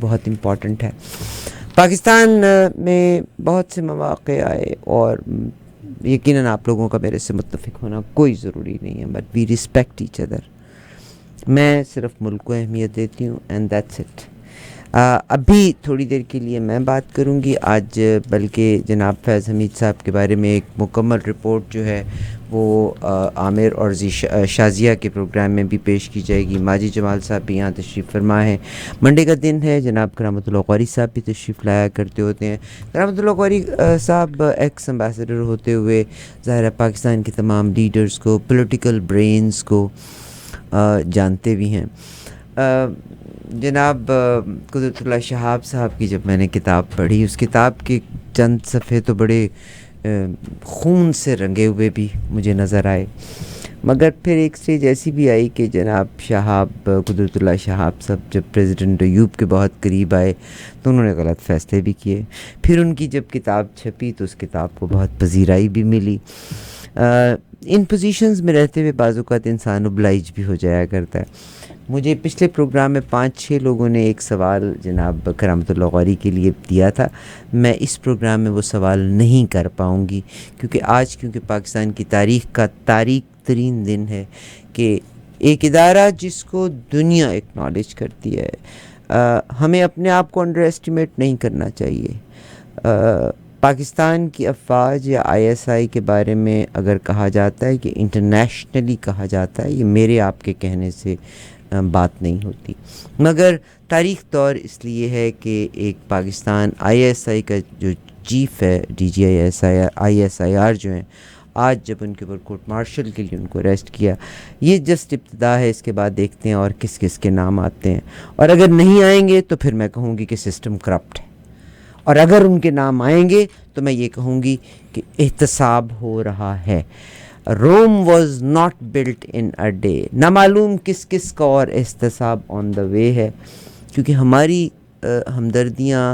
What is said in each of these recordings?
بہت امپورٹنٹ ہے. پاکستان میں بہت سے مواقع آئے اور یقیناً آپ لوگوں کا میرے سے متفق ہونا کوئی ضروری نہیں ہے، but we respect each other. میں صرف ملک کو اہمیت دیتی ہوں اینڈ دیٹس اٹ. ابھی تھوڑی دیر کے لیے میں بات کروں گی آج، بلکہ جناب فیض حمید صاحب کے بارے میں ایک مکمل رپورٹ جو ہے وہ عامر اور شازیہ کے پروگرام میں بھی پیش کی جائے گی. ماجد جمال صاحب بھی یہاں تشریف فرما ہیں. منڈے کا دن ہے، جناب کرامت اللہ قاری صاحب بھی تشریف لایا کرتے ہوتے ہیں. کرامت اللہ قاری صاحب ایکس امبیسڈر ہوتے ہوئے ظاہر ہے پاکستان کے تمام لیڈرز کو، پولیٹیکل برینز کو جانتے بھی ہیں. جناب قدرت اللہ شہاب صاحب کی جب میں نے کتاب پڑھی، اس کتاب کے چند صفحے تو بڑے خون سے رنگے ہوئے بھی مجھے نظر آئے، مگر پھر ایک سٹیج ایسی بھی آئی کہ جناب شہاب، قدرت اللہ شہاب صاحب جب پریزیڈنٹ ایوب کے بہت قریب آئے تو انہوں نے غلط فیصلے بھی کیے. پھر ان کی جب کتاب چھپی تو اس کتاب کو بہت پذیرائی بھی ملی. ان پوزیشنز میں رہتے ہوئے بعض اوقات انسان اوبلائج بھی ہو جایا کرتا ہے. مجھے پچھلے پروگرام میں 5-6 لوگوں نے ایک سوال جناب کرامت اللہ قاری کے لیے دیا تھا. میں اس پروگرام میں وہ سوال نہیں کر پاؤں گی کیونکہ پاکستان کی تاریخ کا تاریک ترین دن ہے کہ ایک ادارہ جس کو دنیا ایکنالج کرتی ہے، ہمیں اپنے آپ کو انڈر ایسٹیمیٹ نہیں کرنا چاہیے. پاکستان کی افواج یا ISI کے بارے میں اگر کہا جاتا ہے کہ انٹرنیشنلی کہا جاتا ہے، یہ میرے آپ کے کہنے سے بات نہیں ہوتی، مگر تاریخ طور اس لیے ہے کہ ایک پاکستان ISI کا جو چیف ہے DGISIR جو ہیں، آج جب ان کے اوپر کورٹ مارشل کے لیے ان کو اریسٹ کیا، یہ جسٹ ابتدا ہے. اس کے بعد دیکھتے ہیں اور کس کس کے نام آتے ہیں، اور اگر نہیں آئیں گے تو پھر میں کہوں گی کہ سسٹم کرپٹ ہے، اور اگر ان کے نام آئیں گے تو میں یہ کہوں گی کہ احتساب ہو رہا ہے. Rome was not built in a day. نامعلوم کس کس کا اور احتساب آن دا وے ہے، کیونکہ ہماری ہمدردیاں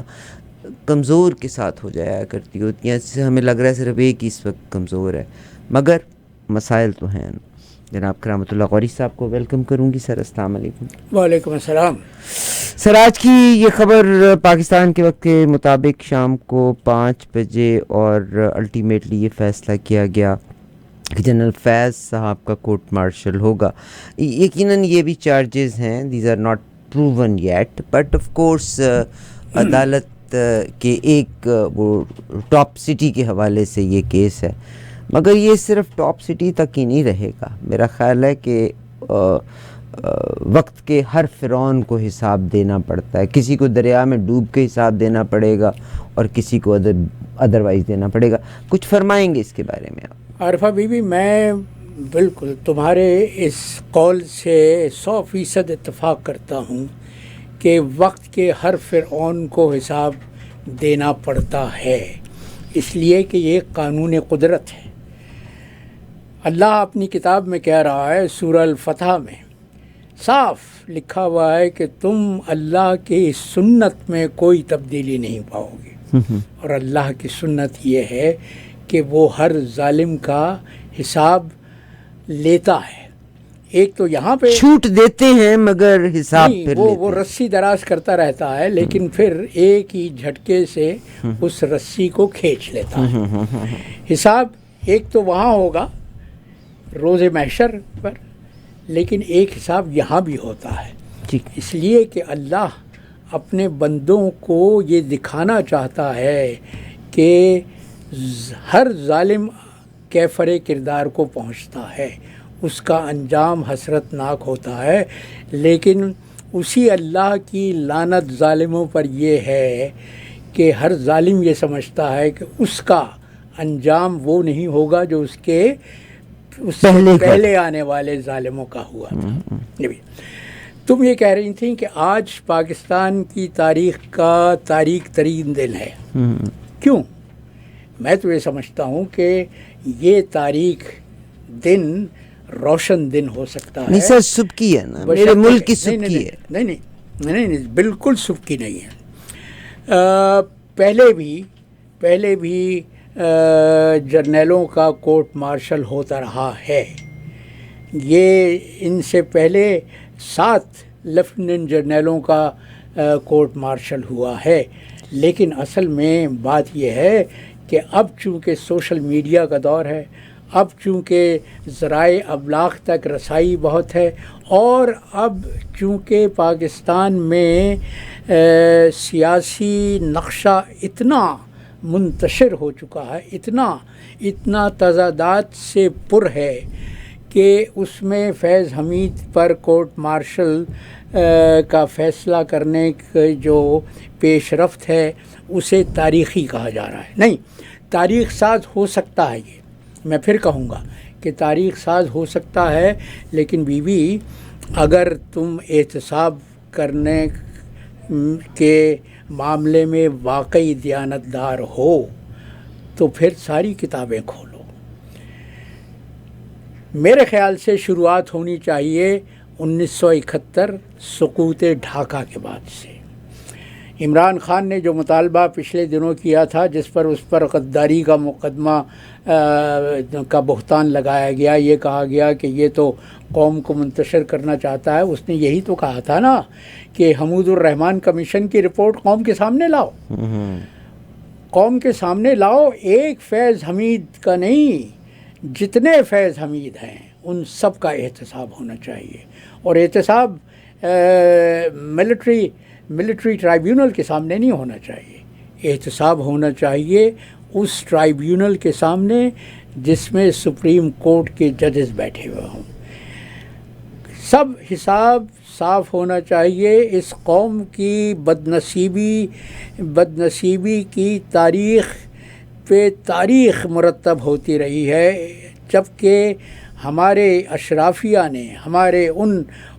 کمزور کے ساتھ ہو جایا کرتی ہوتی ہیں. اس سے ہمیں لگ رہا ہے صرف ایک ہی اس وقت کمزور ہے، مگر مسائل تو ہیں. جناب کرامت اللہ قاری صاحب کو ویلکم کروں گی. سر السلام علیکم. وعلیکم السلام. سر آج کی یہ خبر پاکستان کے وقت کے مطابق شام کو 5 بجے، اور الٹیمیٹلی یہ فیصلہ کیا گیا کہ جنرل فیض صاحب کا کورٹ مارشل ہوگا. یقیناً یہ بھی چارجز ہیں، these are not proven yet, but of course عدالت کے ایک وہ ٹاپ سٹی کے حوالے سے یہ کیس ہے، مگر یہ صرف ٹاپ سٹی تک ہی نہیں رہے گا. میرا خیال ہے کہ وقت کے ہر فرعون کو حساب دینا پڑتا ہے. کسی کو دریا میں ڈوب کے حساب دینا پڑے گا اور کسی کو ادروائز دینا پڑے گا. کچھ فرمائیں گے اس کے بارے میں آپ؟ عارفہ بی بی، میں بالکل تمہارے اس قول سے 100% اتفاق کرتا ہوں کہ وقت کے ہر فرعون کو حساب دینا پڑتا ہے، اس لیے کہ یہ قانون قدرت ہے. اللہ اپنی کتاب میں کہہ رہا ہے، سورہ الفتح میں صاف لکھا ہوا ہے کہ تم اللہ کی سنت میں کوئی تبدیلی نہیں پاؤ گے، اور اللہ کی سنت یہ ہے کہ وہ ہر ظالم کا حساب لیتا ہے. ایک تو یہاں پہ چھوٹ دیتے ہیں مگر حساب پھر وہ رسی دراز کرتا رہتا ہے، لیکن پھر ایک ہی جھٹکے سے اس رسی کو کھینچ لیتا ہے. حساب ایک تو وہاں ہوگا روز محشر پر، لیکن ایک حساب یہاں بھی ہوتا ہے. اس لیے کہ اللہ اپنے بندوں کو یہ دکھانا چاہتا ہے کہ ہر ظالم کیفر کردار کو پہنچتا ہے، اس کا انجام حسرت ناک ہوتا ہے. لیکن اسی اللہ کی لعنت ظالموں پر یہ ہے کہ ہر ظالم یہ سمجھتا ہے کہ اس کا انجام وہ نہیں ہوگا جو اس سے پہلے آنے والے ظالموں کا ہوا تھا. تم یہ کہہ رہی تھیں کہ آج پاکستان کی تاریخ کا تاریک ترین دن ہے. کیوں؟ میں تو یہ سمجھتا ہوں کہ یہ تاریخ دن روشن دن ہو سکتا ہے. نہیں سر، سبکی ہے نا، میرے ملک کی سبکی ہے. نہیں، بالکل سبکی نہیں ہے. پہلے بھی جرنیلوں کا کورٹ مارشل ہوتا رہا ہے. یہ ان سے پہلے 7 لیفٹیننٹ جرنیلوں کا کورٹ مارشل ہوا ہے، لیکن اصل میں بات یہ ہے کہ اب چونکہ سوشل میڈیا کا دور ہے، اب چونکہ ذرائع ابلاغ تک رسائی بہت ہے، اور اب چونکہ پاکستان میں سیاسی نقشہ اتنا منتشر ہو چکا ہے، اتنا تضادات سے پر ہے کہ اس میں فیض حمید پر کورٹ مارشل کا فیصلہ کرنے کی جو پیش رفت ہے اسے تاریخی کہا جا رہا ہے۔ نہیں، تاریخ ساز ہو سکتا ہے، یہ میں پھر کہوں گا کہ تاریخ ساز ہو سکتا ہے، لیکن بیوی اگر تم احتساب کرنے کے معاملے میں واقعی دیانتدار ہو تو پھر ساری کتابیں کھولو۔ میرے خیال سے شروعات ہونی چاہیے 1971 سقوط ڈھاکہ کے بعد سے۔ عمران خان نے جو مطالبہ پچھلے دنوں کیا تھا، جس پر اس پر غداری کا مقدمہ کا بہتان لگایا گیا، یہ کہا گیا کہ یہ تو قوم کو منتشر کرنا چاہتا ہے، اس نے یہی تو کہا تھا نا کہ حمود الرحمن کمیشن کی رپورٹ قوم کے سامنے لاؤ، قوم کے سامنے لاؤ، ایک فیض حمید کا نہیں، جتنے فیض حمید ہیں ان سب کا احتساب ہونا چاہیے، اور احتساب ملٹری ٹرائیبیونل کے سامنے نہیں ہونا چاہیے، احتساب ہونا چاہیے اس ٹرائیبیونل کے سامنے جس میں سپریم کورٹ کے ججز بیٹھے ہوئے ہوں۔ سب حساب صاف ہونا چاہیے۔ اس قوم کی بدنصیبی کی تاریخ پہ تاریخ مرتب ہوتی رہی ہے، جبکہ ہمارے اشرافیہ نے، ہمارے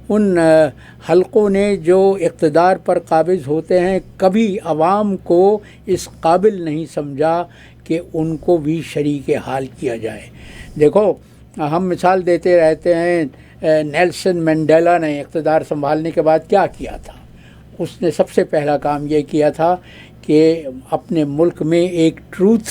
ان حلقوں نے جو اقتدار پر قابض ہوتے ہیں، کبھی عوام کو اس قابل نہیں سمجھا کہ ان کو بھی شریک حال کیا جائے۔ دیکھو، ہم مثال دیتے رہتے ہیں، نیلسن منڈیلا نے اقتدار سنبھالنے کے بعد کیا کیا تھا؟ اس نے سب سے پہلا کام یہ کیا تھا کہ اپنے ملک میں ایک ٹروتھ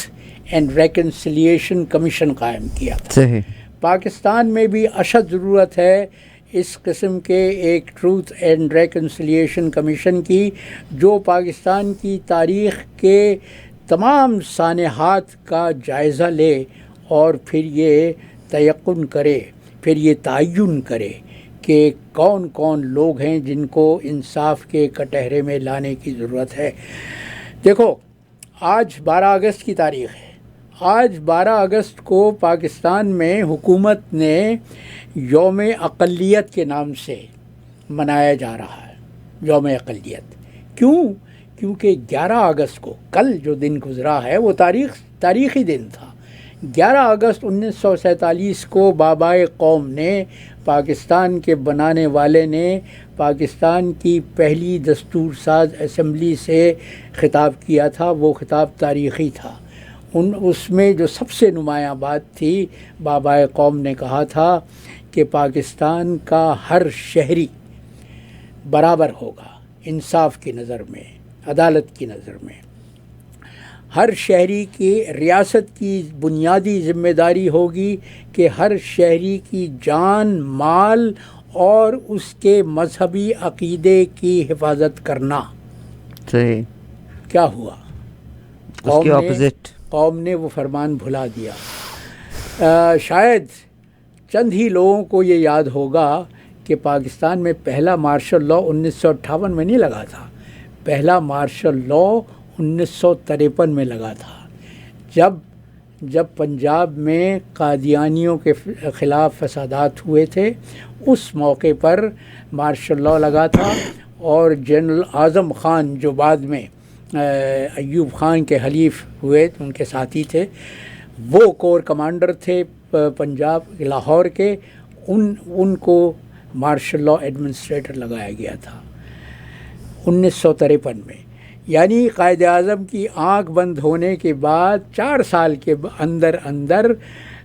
اینڈ ریکنسیلیشن کمیشن قائم کیا تھا۔ صحیح۔ پاکستان میں بھی اشد ضرورت ہے اس قسم کے ایک ٹروتھ اینڈ ریکنسیلیشن کمیشن کی، جو پاکستان کی تاریخ کے تمام سانحات کا جائزہ لے اور پھر یہ تیقن کرے، پھر یہ تعین کرے کہ کون کون لوگ ہیں جن کو انصاف کے کٹہرے میں لانے کی ضرورت ہے۔ دیکھو، آج 12 اگست کی تاریخ ہے۔ آج 12 اگست کو پاکستان میں حکومت نے یوم اقلیت کے نام سے منایا جا رہا ہے۔ یوم اقلیت کیوں؟ کیونکہ 11 اگست کو، کل جو دن گزرا ہے وہ تاریخی دن تھا۔ 11 اگست 1947 کو بابائے قوم نے، پاکستان کے بنانے والے نے، پاکستان کی پہلی دستور ساز اسمبلی سے خطاب کیا تھا۔ وہ خطاب تاریخی تھا۔ اس میں جو سب سے نمایاں بات تھی، بابائے قوم نے کہا تھا کہ پاکستان کا ہر شہری برابر ہوگا انصاف کی نظر میں، عدالت کی نظر میں۔ ہر شہری کی، ریاست کی بنیادی ذمہ داری ہوگی کہ ہر شہری کی جان، مال اور اس کے مذہبی عقیدے کی حفاظت کرنا۔ صحیح۔ کیا ہوا؟ اس کے اپوزٹ قوم نے وہ فرمان بھلا دیا۔ شاید چند ہی لوگوں کو یہ یاد ہوگا کہ پاکستان میں پہلا مارشل لاء 1958 میں نہیں لگا تھا، پہلا مارشل لاء 1953 میں لگا تھا، جب پنجاب میں قادیانیوں کے خلاف فسادات ہوئے تھے، اس موقع پر مارشل لاء لگا تھا، اور جنرل اعظم خان جو بعد میں ایوب خان کے حلیف ہوئے، ان کے ساتھی تھے، وہ کور کمانڈر تھے پنجاب لاہور کے، ان کو مارشل لاء ایڈمنسٹریٹر لگایا گیا تھا 1953 میں۔ یعنی قائد اعظم کی آنکھ بند ہونے کے بعد 4 سال کے اندر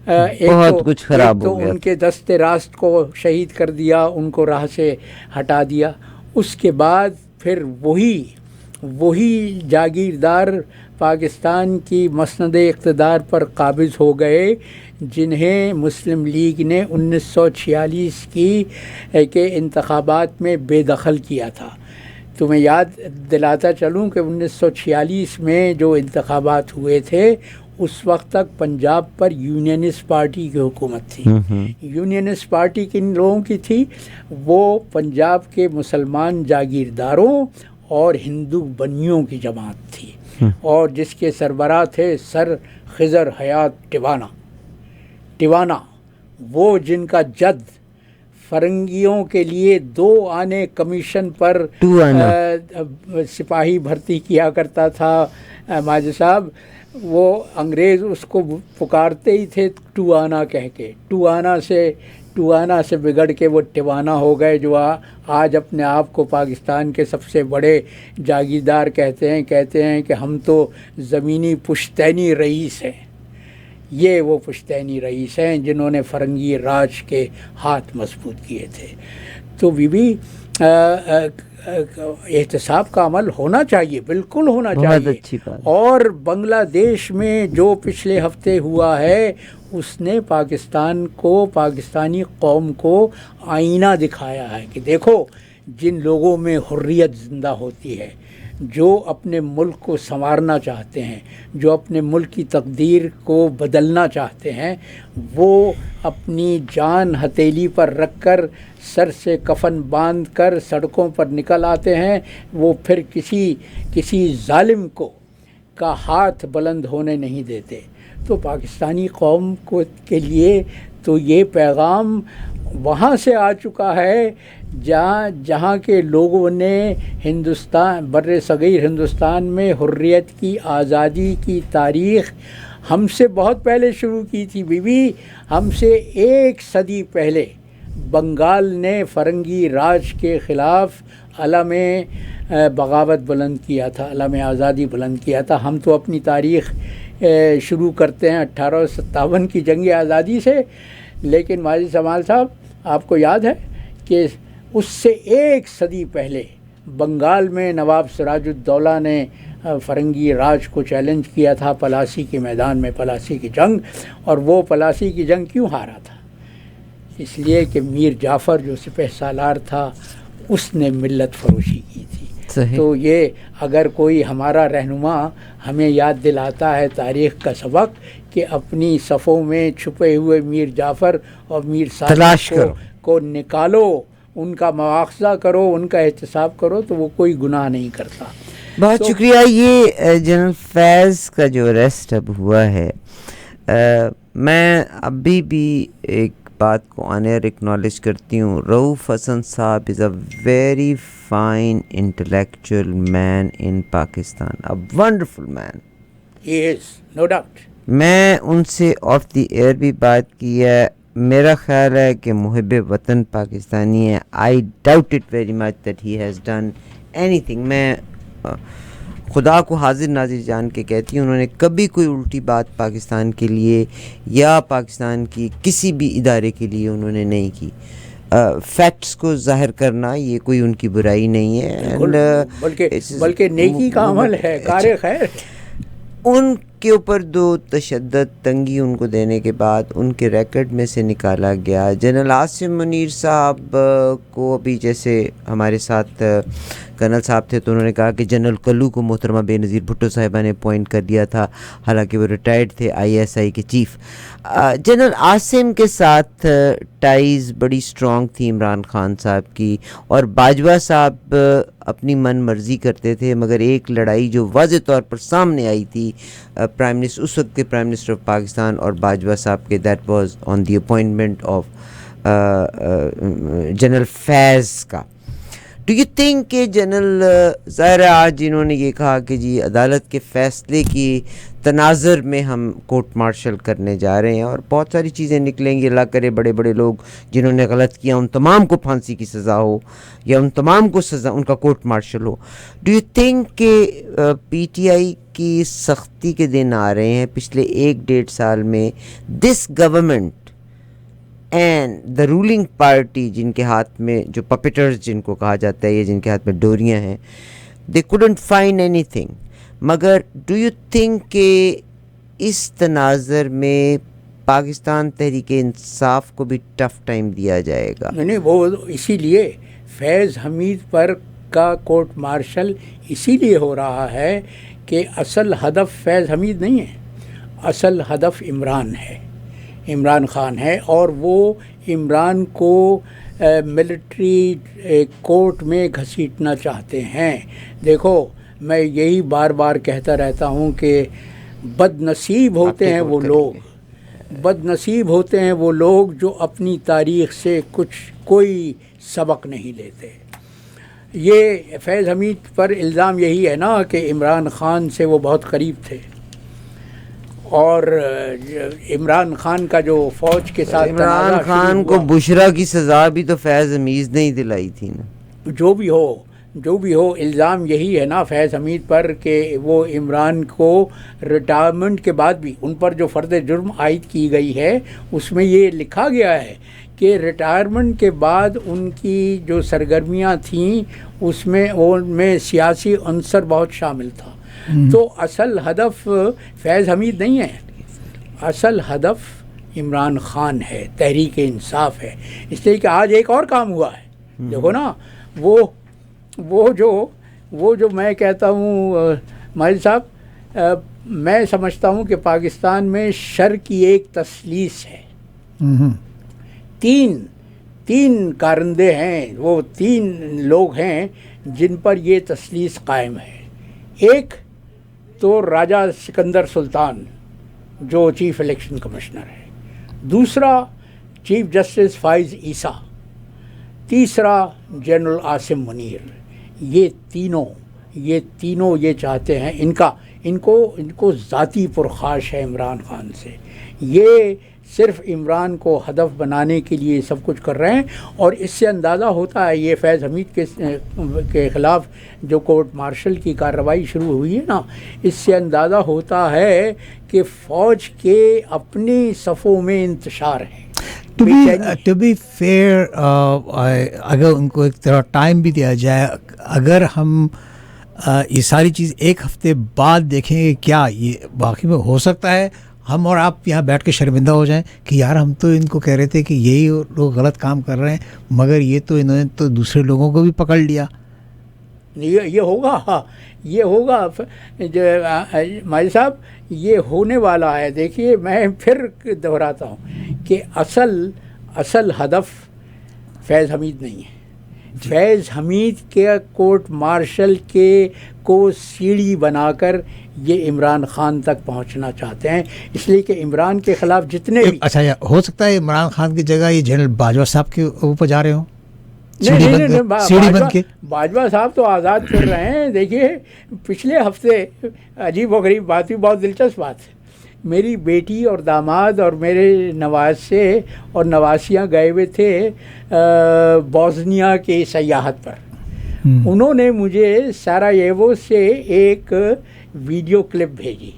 بہت کچھ خراب ہو گیا۔ ان کے دست راست کو شہید کر دیا، ان کو راہ سے ہٹا دیا۔ اس کے بعد پھر وہی جاگیردار پاکستان کی مسند اقتدار پر قابض ہو گئے، جنہیں مسلم لیگ نے 1946 کے انتخابات میں بے دخل کیا تھا۔ تمہیں یاد دلاتا چلوں کہ 1946 میں جو انتخابات ہوئے تھے اس وقت تک پنجاب پر یونینسٹ پارٹی کی حکومت تھی. یونینسٹ پارٹی کن لوگوں کی تھی؟ وہ پنجاب کے مسلمان جاگیرداروں اور ہندو بنیوں کی جماعت تھی، اور جس کے سربراہ تھے سر خضر حیات ٹیوانا، وہ جن کا جد فرنگیوں کے لیے 2 آنے کمیشن پر سپاہی بھرتی کیا کرتا تھا. ماجد صاحب، وہ انگریز اس کو پکارتے ہی تھے 2 آنا کہہ کے. 2 آنا سے بگڑ کے وہ ٹیوانا ہو گئے، جو آج اپنے آپ کو پاکستان کے سب سے بڑے جاگیردار کہتے ہیں کہ ہم تو زمینی پشتینی رئیس ہیں. یہ وہ پشتینی رئیس ہیں جنہوں نے فرنگی راج کے ہاتھ مضبوط کیے تھے. تو بھی احتساب کا عمل ہونا چاہیے، بالکل ہونا چاہیے. اچھی بات. اور بنگلہ دیش میں جو پچھلے ہفتے ہوا ہے اس نے پاکستان کو، پاکستانی قوم کو آئینہ دکھایا ہے کہ دیکھو، جن لوگوں میں حریت زندہ ہوتی ہے، جو اپنے ملک کو سنوارنا چاہتے ہیں، جو اپنے ملک کی تقدیر کو بدلنا چاہتے ہیں، وہ اپنی جان ہتھیلی پر رکھ کر، سر سے کفن باندھ کر سڑکوں پر نکل آتے ہیں. وہ پھر کسی ظالم کا ہاتھ بلند ہونے نہیں دیتے. تو پاکستانی قوم کے لیے تو یہ پیغام وہاں سے آ چکا ہے جہاں کے لوگوں نے بر صغیر ہندوستان میں حریت کی، آزادی کی تاریخ ہم سے بہت پہلے شروع کی تھی. ہم سے 1 صدی پہلے بنگال نے فرنگی راج کے خلاف علم بغاوت بلند کیا تھا، علم آزادی بلند کیا تھا. ہم تو اپنی تاریخ شروع کرتے ہیں 1857 کی جنگ آزادی سے، لیکن ماجد جمال صاحب آپ کو یاد ہے کہ اس سے 1 صدی پہلے بنگال میں نواب سراج الدولہ نے فرنگی راج کو چیلنج کیا تھا پلاسی کے میدان میں، پلاسی کی جنگ. اور وہ پلاسی کی جنگ کیوں ہارا تھا؟ اس لیے کہ میر جعفر جو سپہ سالار تھا اس نے ملت فروشی کی تھی. صحیح. تو یہ اگر کوئی ہمارا رہنما ہمیں یاد دلاتا ہے تاریخ کا سبق کہ اپنی صفوں میں چھپے ہوئے میر جعفر اور میر صالح کو نکالو، ان کا مواخذہ کرو، ان کا احتساب کرو، تو وہ کوئی گناہ نہیں کرتا. بہت شکریہ. یہ جنرل فیض کا جو اریسٹ اب ہوا ہے، میں ابھی بھی ایک بات کو آن ایئر اکنالج کرتی ہوں. رؤوف حسن صاحب is a very fine intellectual man in Pakistan, a wonderful man. He is no doubt. میں ان سے آف دی ایئر بھی بات کی ہے. میرا خیال ہے کہ محب وطن پاکستانی ہے. I doubt it very much that he has done any thing. میں خدا کو حاضر ناظر جان کے کہتی ہوں، انہوں نے کبھی کوئی الٹی بات پاکستان کے لیے یا پاکستان کی کسی بھی ادارے کے لیے انہوں نے نہیں کی. فیکٹس کو ظاہر کرنا یہ کوئی ان کی برائی نہیں ہے، بلکہ نیکی کا عمل ہے، کار خیر. ان کے اوپر 2 تشدد تنگی ان کو دینے کے بعد ان کے ریکارڈ میں سے نکالا گیا. جنرل عاصم منیر صاحب کو ابھی جیسے ہمارے ساتھ کرنل صاحب تھے تو انہوں نے کہا کہ جنرل کلو کو محترمہ بے نظیر بھٹو صاحبہ نے اپوائنٹ کر دیا تھا، حالانکہ وہ ریٹائرڈ تھے ISI کے چیف. جنرل عاصم کے ساتھ ٹائز بڑی سٹرونگ تھی عمران خان صاحب کی، اور باجوہ صاحب اپنی من مرضی کرتے تھے. مگر ایک لڑائی جو واضح طور پر سامنے آئی تھی پرائم منسٹر، اس وقت کے پرائم منسٹر آف پاکستان اور باجوہ صاحب کے، that was on the appointment of general Faiz کا. ڈو یو تھنک کہ جنرل ظاہر آج انہوں نے یہ کہا کہ جی عدالت کے فیصلے کی تناظر میں ہم کورٹ مارشل کرنے جا رہے ہیں اور بہت ساری چیزیں نکلیں گی، اللہ کرے بڑے بڑے لوگ جنہوں نے غلط کیا ان تمام کو پھانسی کی سزا ہو یا ان تمام کو سزا ان کا کورٹ مارشل ہو. ڈو یو تھنک کہ PTI کی سختی کے دن آ رہے ہیں پچھلے 1-1.5 سال میں؟ This government and the ruling party, جن کے ہاتھ میں جو پپیٹرز جن کو کہا جاتا ہے، یہ جن کے ہاتھ میں ڈوریاں ہیں، دے کوڈنٹ فائنڈ اینی تھنگ. مگر ڈو یو تھنک کہ اس تناظر میں پاکستان تحریک انصاف کو بھی ٹف ٹائم دیا جائے گا؟ نہیں، وہ اسی لیے فیض حمید پر کا کورٹ مارشل اسی لیے ہو رہا ہے کہ اصل ہدف فیض حمید نہیں ہے، اصل ہدف عمران ہے، عمران خان ہے، اور وہ عمران کو ملٹری کورٹ میں گھسیٹنا چاہتے ہیں۔ دیکھو میں یہی بار بار کہتا رہتا ہوں کہ بد نصیب ہوتے ہیں وہ لوگ، بد نصیب ہوتے ہیں وہ لوگ جو اپنی تاریخ سے کوئی سبق نہیں لیتے۔ یہ فیض حمید پر الزام یہی ہے نا کہ عمران خان سے وہ بہت قریب تھے، اور عمران خان کا جو فوج کے ساتھ عمران خان کو بشرا کی سزا بھی تو فیض حمید نے ہی دلائی تھی نا۔ جو بھی ہو الزام یہی ہے نا فیض حمید پر کہ وہ عمران کو ریٹائرمنٹ کے بعد بھی ان پر جو فرد جرم عائد کی گئی ہے اس میں یہ لکھا گیا ہے کہ ریٹائرمنٹ کے بعد ان کی جو سرگرمیاں تھیں اس میں ان میں سیاسی عنصر بہت شامل تھا۔ تو اصل ہدف فیض حمید نہیں ہے، اصل ہدف عمران خان ہے، تحریک انصاف ہے۔ اس لیے کہ آج ایک اور کام ہوا ہے، دیکھو نا، وہ جو میں کہتا ہوں ماجد صاحب، میں سمجھتا ہوں کہ پاکستان میں شر کی ایک تسلیس ہے۔ تین کارندے ہیں، وہ 3 لوگ ہیں جن پر یہ تسلیس قائم ہے۔ ایک تو راجہ سکندر سلطان جو چیف الیکشن کمشنر ہے، دوسرا چیف جسٹس فائز عیسیٰ، تیسرا جنرل عاصم منیر۔ یہ تینوں یہ چاہتے ہیں، ان کو ذاتی پرخاش ہے عمران خان سے، یہ صرف عمران کو ہدف بنانے کے لیے سب کچھ کر رہے ہیں۔ اور اس سے اندازہ ہوتا ہے، یہ فیض حمید کے خلاف جو کورٹ مارشل کی کارروائی شروع ہوئی ہے نا، اس سے اندازہ ہوتا ہے کہ فوج کے اپنی صفوں میں انتشار ہے۔ ٹو بی فیئر، اگر ان کو ایک طرح ٹائم بھی دیا جائے، اگر ہم یہ ساری چیز ایک ہفتے بعد دیکھیں گے، کیا یہ واقعی میں ہو سکتا ہے ہم اور آپ یہاں بیٹھ کے شرمندہ ہو جائیں کہ یار ہم تو ان کو کہہ رہے تھے کہ یہی لوگ غلط کام کر رہے ہیں، مگر انہوں نے تو دوسرے لوگوں کو بھی پکڑ لیا۔ یہ ہوگا ماجد صاحب، یہ ہونے والا ہے۔ دیکھیے میں پھر دہراتا ہوں کہ اصل ہدف فیض حمید نہیں ہے۔ فیض حمید کے کورٹ مارشل کو سیڑھی بنا کر یہ عمران خان تک پہنچنا چاہتے ہیں، اس لیے کہ عمران کے خلاف جتنے بھی اچھا ہو سکتا ہے عمران خان کی جگہ یہ جنرل باجوہ صاحب کے اوپر جا رہے ہوں۔ نہیں، باجوہ صاحب تو آزاد کر رہے ہیں۔ دیکھیے پچھلے ہفتے عجیب و غریب بات ہوئی، بہت دلچسپ بات ہے، میری بیٹی اور داماد اور میرے نواسے اور نواسیاں گئے ہوئے تھے بوسنیا کے سیاحت پر۔ انہوں نے مجھے ساراییوو سے ایک ویڈیو کلپ بھیجی،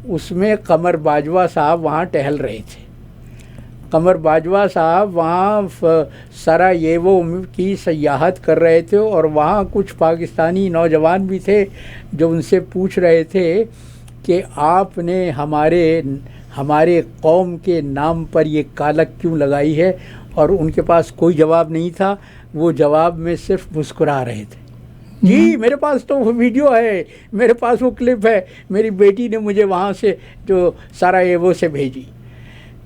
اس میں قمر باجوہ صاحب وہاں ٹہل رہے تھے۔ قمر باجوہ صاحب وہاں ساراییوو کی سیاحت کر رہے تھے، اور وہاں کچھ پاکستانی نوجوان بھی تھے جو ان سے پوچھ رہے تھے کہ آپ نے ہمارے قوم کے نام پر یہ کالک کیوں لگائی ہے، اور ان کے پاس کوئی جواب نہیں تھا، وہ جواب میں صرف مسکرا رہے تھے۔ جی میرے پاس تو وہ ویڈیو ہے، میرے پاس وہ کلپ ہے، میری بیٹی نے مجھے وہاں سے جو ساراییوو سے بھیجی۔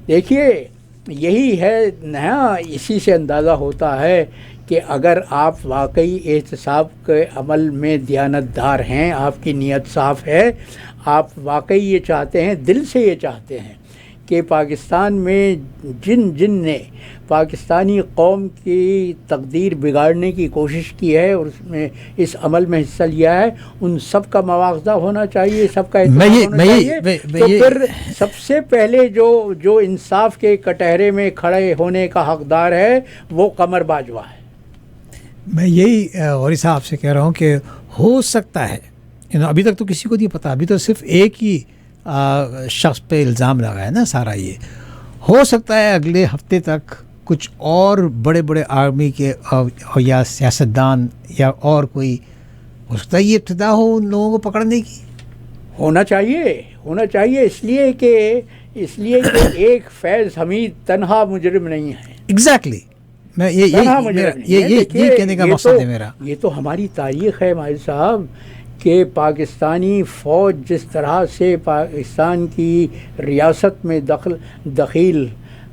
دیکھیے یہی ہے نا، اسی سے اندازہ ہوتا ہے کہ اگر آپ واقعی احتساب کے عمل میں دیانتدار ہیں، آپ کی نیت صاف ہے، آپ واقعی یہ چاہتے ہیں، دل سے یہ چاہتے ہیں کہ پاکستان میں جن نے پاکستانی قوم کی تقدیر بگاڑنے کی کوشش کی ہے اور اس میں اس عمل میں حصہ لیا ہے، ان سب کا مواخذہ ہونا چاہیے، سب کا احترام ہونا چاہیے۔ تو پھر سب سے پہلے جو انصاف کے کٹہرے میں کھڑے ہونے کا حقدار ہے وہ قمر باجوہ ہے۔ میں یہی غوری صاحب سے کہہ رہا ہوں کہ ہو سکتا ہے، ابھی تک تو کسی کو نہیں پتا، ابھی تو صرف ایک ہی شخص پہ الزام لگا ہے نا سارا، یہ ہو سکتا ہے اگلے ہفتے تک کچھ اور بڑے بڑے آرمی کے یا سیاستدان یا اور کوئی، ہو سکتا ہے یہ ابتدا ہو ان لوگوں کو پکڑنے کی۔ ہونا چاہیے اس لیے کہ ایک فیض حمید تنہا مجرم نہیں ہے۔ ایگزیکٹلی میں یہ کہنے کا مقصد ہے میرا. یہ تو ہماری تاریخ ہے ماجد صاحب کہ پاکستانی فوج جس طرح سے پاکستان کی ریاست میں دخیل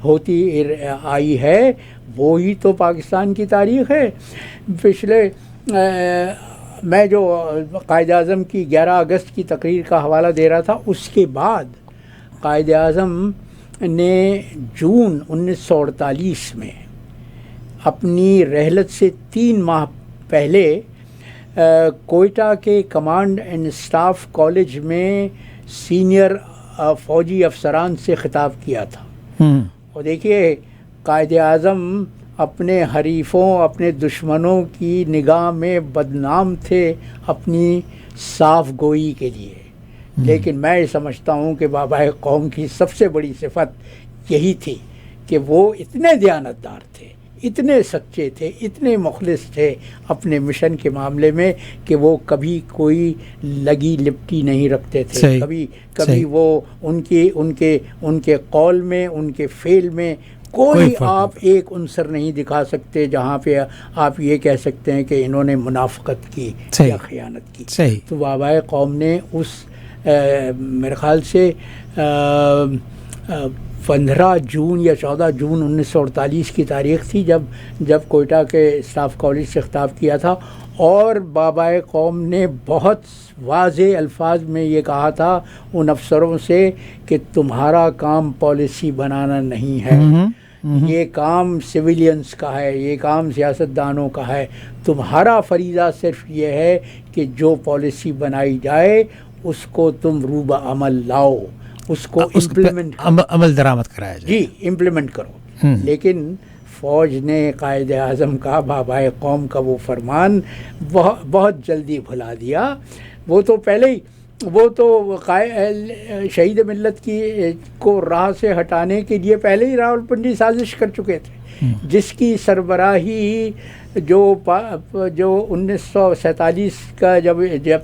ہوتی آئی ہے وہی تو پاکستان کی تاریخ ہے. پچھلے میں جو قائد اعظم کی 11 اگست کی تقریر کا حوالہ دے رہا تھا اس کے بعد قائد اعظم نے جون 1948 میں اپنی رحلت سے 3 ماہ پہلے کوئٹہ کے کمانڈ اینڈ اسٹاف کالج میں سینئر فوجی افسران سے خطاب کیا تھا. اور دیکھیے قائد اعظم اپنے حریفوں اپنے دشمنوں کی نگاہ میں بدنام تھے اپنی صاف گوئی کے لیے، لیکن میں سمجھتا ہوں کہ بابا قوم کی سب سے بڑی صفت یہی تھی کہ وہ اتنے دیانتدار تھے، اتنے سچے تھے، اتنے مخلص تھے اپنے مشن کے معاملے میں کہ وہ کبھی کوئی لگی لپٹی نہیں رکھتے تھے. کبھی وہ ان کے قول میں ان کے فعل میں کوئی آپ ایک عنصر نہیں دکھا سکتے جہاں پہ آپ یہ کہہ سکتے ہیں کہ انہوں نے منافقت کی یا خیانت کی. تو بابا قوم نے اس میرے خیال سے 15 جون یا 14 جون 1948 کی تاریخ تھی جب کوئٹہ کے اسٹاف کالج سے خطاب کیا تھا، اور بابا قوم نے بہت واضح الفاظ میں یہ کہا تھا ان افسروں سے کہ تمہارا کام پالیسی بنانا نہیں ہے، یہ کام سویلینز کا ہے، یہ کام سیاستدانوں کا ہے. تمہارا فریضہ صرف یہ ہے کہ جو پالیسی بنائی جائے اس کو تم روبہ عمل لاؤ، اس کو امپلیمنٹ عمل درآمد کرایا جائے. جی امپلیمنٹ کرو. لیکن فوج نے قائد اعظم کا بابا قوم کا وہ فرمان بہت جلدی بھلا دیا. وہ تو پہلے ہی شہید ملت کی کو راہ سے ہٹانے کے لیے پہلے ہی راولپنڈی سازش کر چکے تھے، جس کی سربراہی جو 1947 کا جب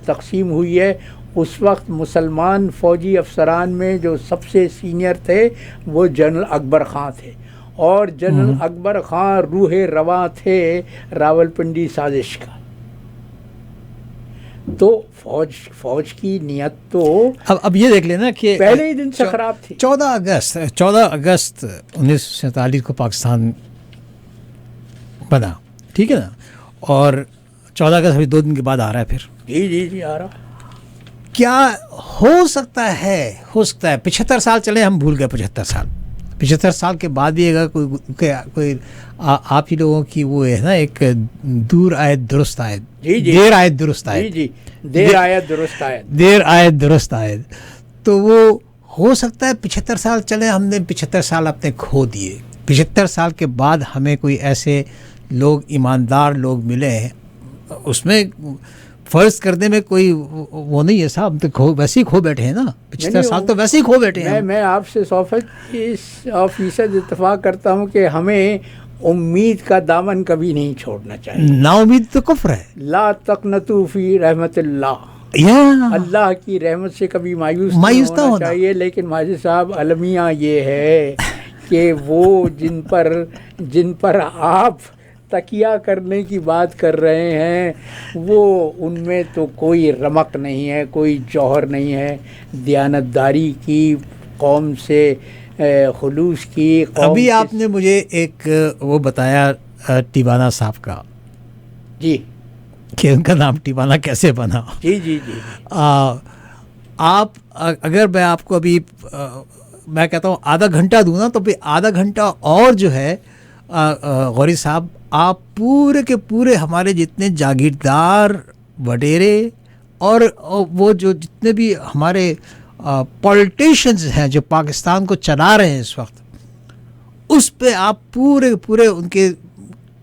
تقسیم ہوئی ہے اس وقت مسلمان فوجی افسران میں جو سب سے سینئر تھے وہ جنرل اکبر خان تھے، اور جنرل اکبر خان روح رواں تھے راولپنڈی سازش کا. تو فوج کی نیت تو اب یہ دیکھ لینا کہ پہلے ہی دن سے خراب تھی. 14 اگست 1947 کو پاکستان بنا، ٹھیک ہے نا، اور 14 اگست ابھی 2 دن کے بعد آ رہا ہے پھر. جی آ رہا. کیا ہو سکتا ہے 75 سال چلے، ہم بھول گئے 75 سال کے بعد بھی اگر کوئی آپ ہی لوگوں کی وہ ہے نا ایک دور آیت درست آیت، دیر آیت درست آیت، دیر آیت درست آیت، تو وہ ہو سکتا ہے 75 سال چلے، ہم نے 75 سال اپنے کھو دیے. 75 سال کے بعد ہمیں کوئی ایسے لوگ ایماندار لوگ ملے ہیں، اس میں فرض کرنے میں کوئی وہ نہیں ہے صاحب، تو ویسے ہی کھو بیٹھے ہیں نا. 75 سال تو ویسے ہی کھو بیٹھے ہیں. میں آپ سے 100% اتفاق کرتا ہوں کہ ہمیں امید کا دامن کبھی نہیں چھوڑنا چاہیے. نا امید تو کفر ہے. لا تقنطوا فی رحمت اللہ، اللہ کی رحمت سے کبھی مایوس نہیں ہونا چاہیے. لیکن ماجد صاحب المیہ یہ ہے کہ وہ جن پر آپ تکیہ کرنے کی بات کر رہے ہیں وہ ان میں تو کوئی رمق نہیں ہے، کوئی جوہر نہیں ہے دیانتداری کی، قوم سے خلوص کی. ابھی آپ نے مجھے ایک وہ بتایا ٹیوانا صاحب کا، جی، کہ ان کا نام ٹیوانا کیسے بنا. جی آپ اگر میں آپ کو ابھی میں کہتا ہوں آدھا گھنٹہ دوں نا، تو پھر آدھا گھنٹہ اور جو ہے غوری صاحب آپ پورے کے پورے ہمارے جتنے جاگیردار وڈیرے اور وہ جو جتنے بھی ہمارے پولیٹیشنز ہیں جو پاکستان کو چلا رہے ہیں اس وقت، اس پہ آپ پورے ان کے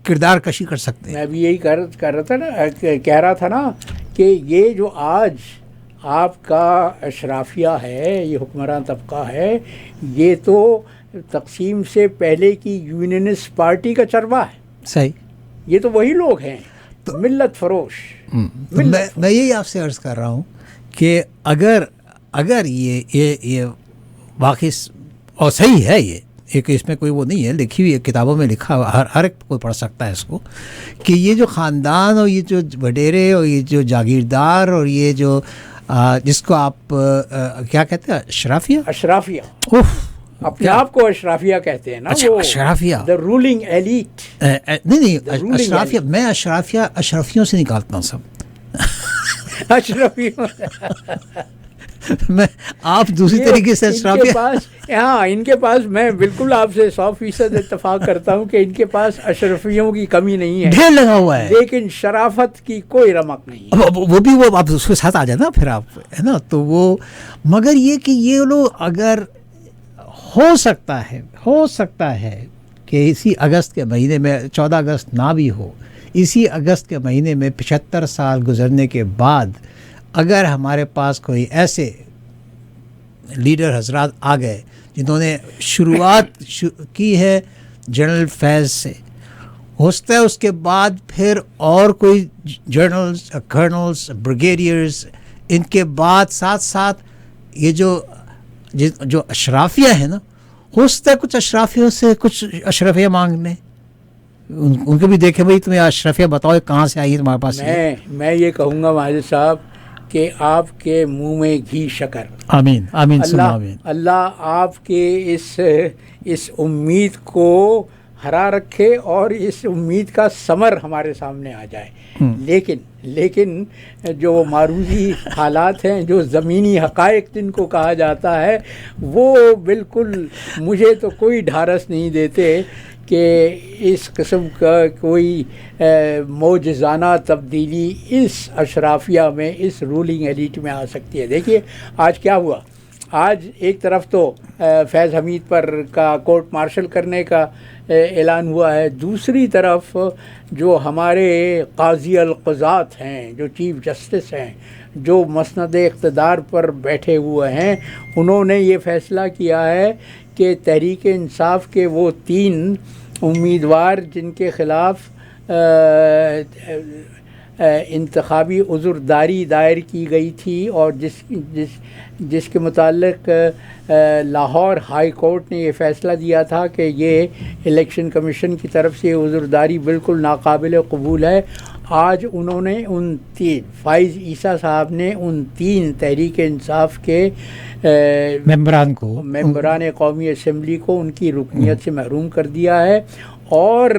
کردار کشی کر سکتے ہیں. میں بھی یہی کہہ رہا تھا نا کہ یہ جو آج آپ کا اشرافیہ ہے، یہ حکمران طبقہ ہے، یہ تو تقسیم سے پہلے کی یونینسٹ پارٹی کا چرواہ ہے. صحیح. یہ تو وہی لوگ ہیں ملت فروش. میں یہی آپ سے عرض کر رہا ہوں کہ اگر یہ واقعی اور صحیح ہے، ایک اس میں کوئی وہ نہیں ہے، لکھی ہوئی ہے کتابوں میں لکھا ہوا، ہر ایک کوئی پڑھ سکتا ہے اس کو، کہ یہ جو خاندان اور یہ جو وڈیرے اور یہ جو جاگیردار اور یہ جو جس کو آپ کیا کہتے ہیں، اشرافیہ، اپنے آپ کو اشرافیہ کہتے ہیں نا، اچھا اشرافیہ، the ruling elite، نہیں اشرافیہ، میں اشرفیوں سے نکالتا ہوں سب اشرفیوں میں، آپ دوسری طریقے سے اشرافیہ، ہاں ان کے پاس میں بالکل آپ سے 100% اتفاق کرتا ہوں کہ ان کے پاس اشرفیوں کی کمی نہیں ہے، ڈھیر لگا ہوا ہے، لیکن شرافت کی کوئی رمق نہیں ہے، وہ بھی وہ آپ اس کے ساتھ آ جائیں نا پھر آپ، ہے نا، تو وہ مگر یہ کہ یہ لوگ اگر ہو سکتا ہے کہ اسی اگست کے مہینے میں 14 اگست نہ بھی ہو، اسی اگست کے مہینے میں 75 سال گزرنے کے بعد اگر ہمارے پاس کوئی ایسے لیڈر حضرات آ گئے جنہوں نے شروعات کی ہے جنرل فیض سے، ہو سکتا ہے اس کے بعد پھر اور کوئی جنرلز، کرنلز، بریگیڈیئرز، ان کے بعد ساتھ ساتھ یہ جو اشرافیہ ہے نا، ہو سکتا ہے کچھ اشرافیوں سے کچھ اشرفیہ مانگ لیں، ان کو بھی دیکھیں بھائی تمہیں اشرفیہ بتاؤ کہاں سے آئی ہے تمہارے پاس۔ میں یہ کہوں گا ماجد صاحب کہ آپ کے منہ میں گھی شکر، آمین آمین آمین، اللہ آپ کے اس امید کو ہرا رکھے اور اس امید کا ثمر ہمارے سامنے آ جائے، لیکن جو معروضی حالات ہیں، جو زمینی حقائق جن کو کہا جاتا ہے، وہ بالکل مجھے تو کوئی ڈھارس نہیں دیتے کہ اس قسم کا کوئی معجزانہ تبدیلی اس اشرافیہ میں، اس رولنگ ایلیٹ میں آ سکتی ہے۔ دیکھیے آج کیا ہوا، آج ایک طرف تو فیض حمید پر کا کورٹ مارشل کرنے کا اعلان ہوا ہے، دوسری طرف جو ہمارے قاضی القضات ہیں، جو چیف جسٹس ہیں، جو مسند اقتدار پر بیٹھے ہوئے ہیں، انہوں نے یہ فیصلہ کیا ہے کہ تحریک انصاف کے وہ 3 امیدوار جن کے خلاف انتخابی عذرداری دائر کی گئی تھی اور جس کے متعلق لاہور ہائی کورٹ نے یہ فیصلہ دیا تھا کہ یہ الیکشن کمیشن کی طرف سے عذرداری بالکل ناقابل قبول ہے، آج انہوں نے ان 3 فائز عیسیٰ صاحب نے ان 3 تحریک انصاف کے ممبران قومی اسمبلی کو ان کی رکنیت سے محروم کر دیا ہے، اور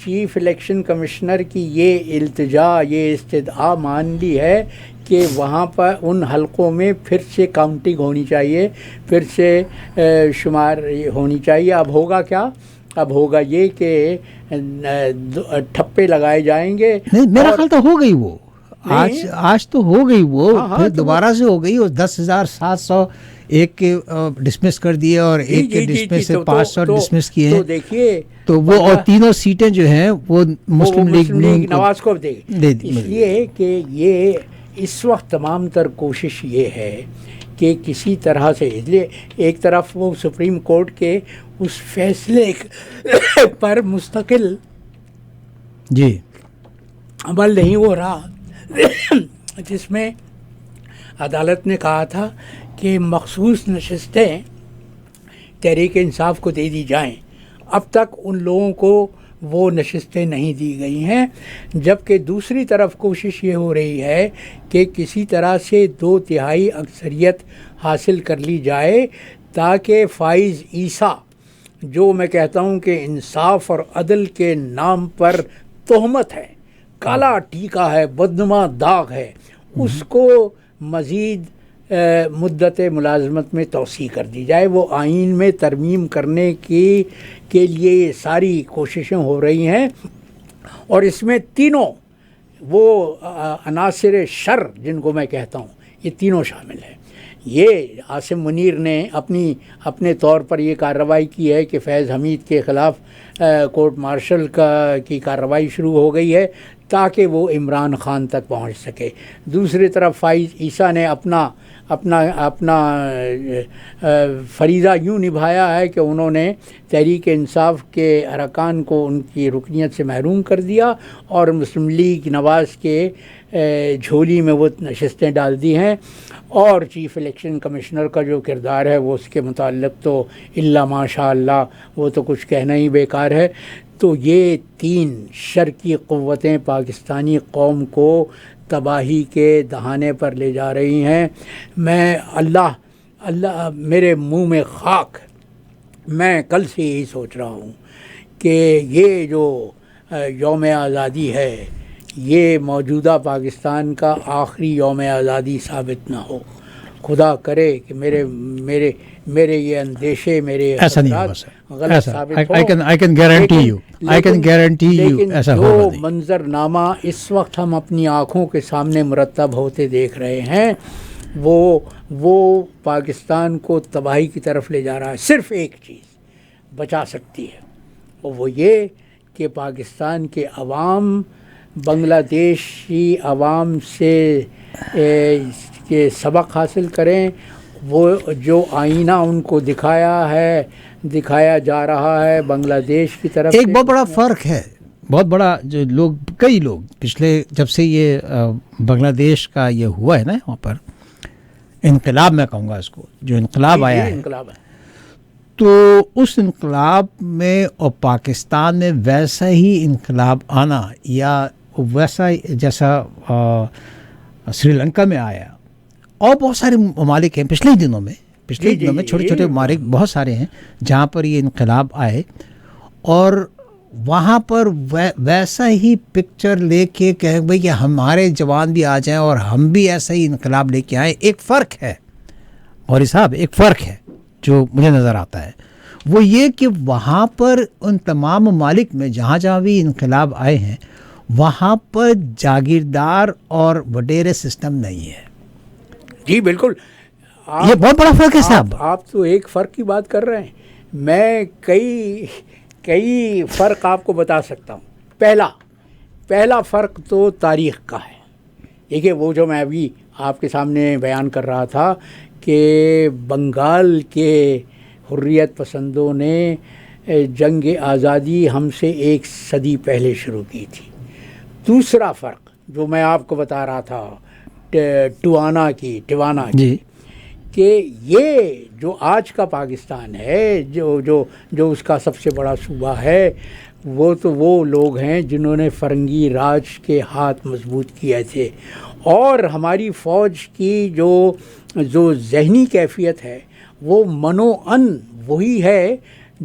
چیف الیکشن کمشنر کی یہ التجا، یہ استدعا مان لی ہے کہ وہاں پر ان حلقوں میں پھر سے کاؤنٹنگ ہونی چاہیے، پھر سے شمار ہونی چاہیے۔ اب ہوگا کیا؟ اب ہوگا یہ کہ ٹھپے لگائے جائیں گے۔ میرا خیال تو ہو گئی وہ، آج تو ہو گئی وہ، پھر دوبارہ سے ہو گئی، اور 10,701 کے ڈسمس کر دیے اور ایک کے ڈسمس سے 500 ڈسمس کیے ہیں۔ تو دیکھیے تو وہ اور 3 سیٹیں جو ہیں وہ مسلم لیگ نواز کو دے دی، اس لیے کہ یہ اس وقت تمام تر کوشش یہ ہے کہ کسی طرح سے، اس لیے ایک طرف وہ سپریم کورٹ کے اس فیصلے پر مستقل عمل نہیں ہو رہا جس میں عدالت نے کہا تھا کہ مخصوص نشستیں تحریک انصاف کو دے دی جائیں، اب تک ان لوگوں کو وہ نشستیں نہیں دی گئی ہیں، جبکہ دوسری طرف کوشش یہ ہو رہی ہے کہ کسی طرح سے 2/3 اکثریت حاصل کر لی جائے تاکہ فائز عیسیٰ، جو میں کہتا ہوں کہ انصاف اور عدل کے نام پر تہمت ہے، کالا ٹیکا ہے، بدنما داغ ہے، اس کو مزید مدت ملازمت میں توسیع کر دی جائے۔ وہ آئین میں ترمیم کرنے کے لیے یہ ساری کوششیں ہو رہی ہیں، اور اس میں تینوں وہ عناصر شر جن کو میں کہتا ہوں، یہ تینوں شامل ہیں۔ یہ عاصم منیر نے اپنے طور پر یہ کارروائی کی ہے کہ فیض حمید کے خلاف کورٹ مارشل کی کارروائی شروع ہو گئی ہے تاکہ وہ عمران خان تک پہنچ سکے۔ دوسری طرف فائز عیسیٰ نے اپنا فریضہ یوں نبھایا ہے کہ انہوں نے تحریک انصاف کے ارکان کو ان کی رکنیت سے محروم کر دیا اور مسلم لیگ نواز کے جھولی میں وہ نشستیں ڈال دی ہیں. اور چیف الیکشن کمشنر کا جو کردار ہے وہ اس کے متعلق تو الا ماشاء اللہ وہ تو کچھ کہنا ہی بیکار ہے. تو یہ 3 شرقی قوتیں پاکستانی قوم کو تباہی کے دہانے پر لے جا رہی ہیں. میں اللہ میرے منہ میں خاک، میں کل سے یہی سوچ رہا ہوں کہ یہ جو یوم آزادی ہے یہ موجودہ پاکستان کا آخری یوم آزادی ثابت نہ ہو. خدا کرے کہ میرے یہ اندیشے، میرے ایسا نہیں ہوگا سر، غلط ثابت ہو. I can guarantee you ایسا جو ہوگا نہیں. منظرنامہ اس وقت ہم اپنی آنکھوں کے سامنے مرتب ہوتے دیکھ رہے ہیں وہ پاکستان کو تباہی کی طرف لے جا رہا ہے. صرف ایک چیز بچا سکتی ہے اور وہ یہ کہ پاکستان کے عوام بنگلہ دیشی عوام سے کہ سبق حاصل کریں. وہ جو آئینہ ان کو دکھایا جا رہا ہے بنگلہ دیش کی طرف ایک بہت بڑا فرق ہے، بہت بڑا، جو کئی لوگ پچھلے جب سے یہ بنگلہ دیش کا یہ ہوا ہے نا وہاں پر انقلاب، میں کہوں گا اس کو، جو انقلاب آیا ہے، تو اس انقلاب میں اور پاکستان میں ویسا ہی انقلاب آنا یا ویسا جیسا سری لنکا میں آیا اور بہت سارے ممالک ہیں پچھلے دنوں میں چھوٹے چھوٹے ممالک بہت سارے ہیں جہاں پر یہ انقلاب آئے اور وہاں پر ویسا ہی پکچر لے کے کہ بھئی کہ ہمارے جوان بھی آ جائیں اور ہم بھی ایسا ہی انقلاب لے کے آئیں. ایک فرق ہے اور صاحب، ایک فرق ہے جو مجھے نظر آتا ہے، وہ یہ کہ وہاں پر ان تمام ممالک میں جہاں بھی انقلاب آئے ہیں وہاں پر جاگیردار اور وڈیرے سسٹم نہیں ہے. جی بالکل، یہ بہت بڑا فرق ہے صاحب. آپ تو ایک فرق کی بات کر رہے ہیں، میں کئی فرق آپ کو بتا سکتا ہوں. پہلا فرق تو تاریخ کا ہے. دیکھیے وہ جو میں ابھی آپ کے سامنے بیان کر رہا تھا کہ بنگال کے حریت پسندوں نے جنگ آزادی ہم سے 1 صدی پہلے شروع کی تھی. دوسرا فرق جو میں آپ کو بتا رہا تھا ٹوانا کی جی، کہ یہ جو آج کا پاکستان ہے، جو اس کا سب سے بڑا صوبہ ہے، وہ لوگ ہیں جنہوں نے فرنگی راج کے ہاتھ مضبوط کیے تھے. اور ہماری فوج کی جو ذہنی کیفیت ہے وہ منوعن وہی ہے